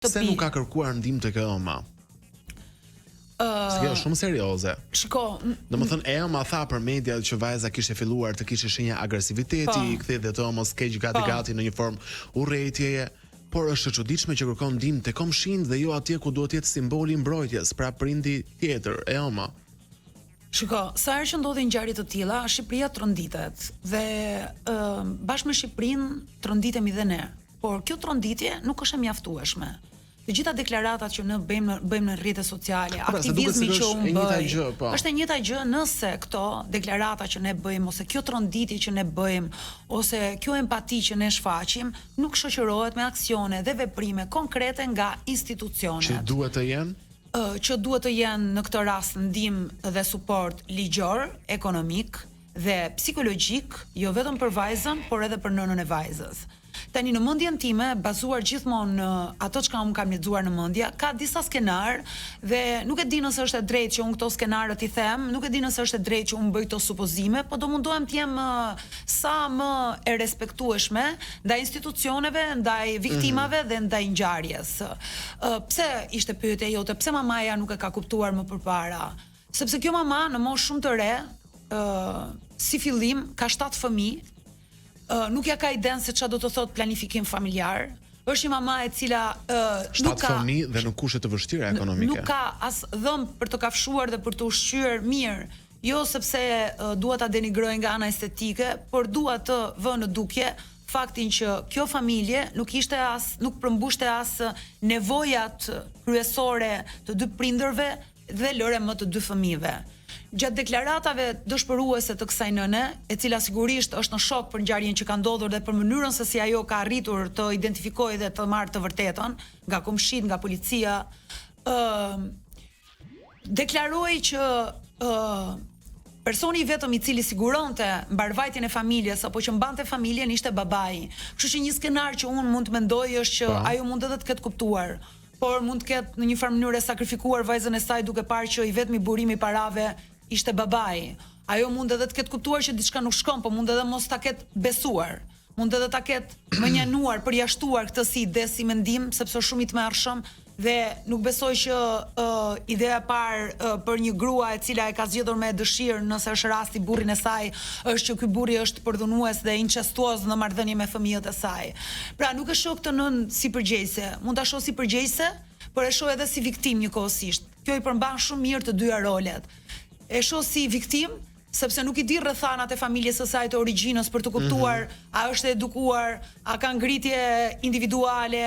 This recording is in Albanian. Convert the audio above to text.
Pse nuk ka kërkuar ndihmë tek ëma? Kjo është shumë serioze. Shiko, domethënë ëma tha për media që vajza kishte filluar të kishte shenja agresiviteti, i kthej dhe të ëmës keq gati në një formë urrëtieje, por është e çuditshme që kërkon ndihmë tek komshin dhe jo atje ku duhet të jetë simboli i mbrojtjes, pra prindi tjetër, ëma. Shiko, sa herë që ndodhin ngjarje të tilla, Shqipëria tronditet dhe bashkë me Shqipërinë tronditemi dhe ne. Por kjo tronditje nuk është e mjaftueshme. Të gjitha deklaratat që ne bëjmë në rrjetet sociale, aktivizmi që unë bëj, është e njëjta gjë nëse këto deklarata që ne bëjmë ose kjo tronditje që ne bëjmë ose kjo empati që ne shfaqim nuk shoqërohet me aksione dhe veprime konkrete nga institucionet. Që duhet të jenë? Që duhet të jenë në këtë rast ndihmë dhe suport ligjor, ekonomik dhe psikologjik, jo vetëm për vajzën, por edhe për nënën e vajzës. Tani në mendjen time, bazuar gjithmonë në ato çka unë kam lexuar në mendje, ka disa skenar dhe nuk e di nëse është e drejtë që unë këto skenarët i them, nuk e di nëse është e drejtë që unë bëj këto supozime, por do mundohem të jem sa më e respektueshme ndaj institucioneve, ndaj viktimave dhe ndaj ngjarjes. Pse ishte pyetja jote, pse mamaja nuk e ka kuptuar më përpara? Sepse kjo mama në moshë shumë të re, si fillim ka 7 fëmijë. Nuk ja ka iden se çfarë do të thotë planifikim familjar. Është një mama e cila 7 fëmijë dhe në kushte të vështira ekonomike. Nuk ka as dhëm për të kafshuar dhe për të ushqyer mirë. Jo sepse dua ta denigroj nga ana estetike, por dua të vë në dukje faktin që kjo familje nuk përmbushte as nevojat kryesore të dy prindërve dhe lëre më të 2 fëmijëve. Gjatë deklaratave dëshpëruese të kësaj nëne, e cila sigurisht është në shok për ngjarjen që ka ndodhur dhe për mënyrën se si ajo ka arritur të identifikojë dhe të marrë të vërtetën nga komshit, nga policia, deklaroi që personi i vetëm i cili siguronte mbarvajtjen e familjes apo që mbante familjen ishte babai. Kështu që një skenar që unë mund të mendoj është që ajo mund edhe të ketë kuptuar, por mund të ketë në një farë mënyrë sakrifikuar vajzën e saj duke parë që i vetmi burimi i parave ishte babai. Ajo mund edhe të ketë kuptuar që diçka nuk shkon, por mund edhe mos ta ketë besuar. Mund edhe ta ketë mënjanuar, përjashtuar këtë si ide, si mendim, sepse është shumë i tmerrshëm dhe nuk besoj që ideja e parë për një grua e cila e ka zgjedhur me dëshirë nëse është rasti burrin e saj është që ky burri është përdhunues dhe incestuoz në marrëdhënie me fëmijët e saj. Pra nuk e shoh këtë nën si përgjegjëse, mund ta shoh si përgjegjëse, por e shoh edhe si viktim njëkohësisht. Kjo i përmban shumë mirë të dyja rolet. E shoh si viktim sepse nuk i di rrethanat e familjes së saj të origjinës për të kuptuar a është edukuar, a ka ngritje individuale,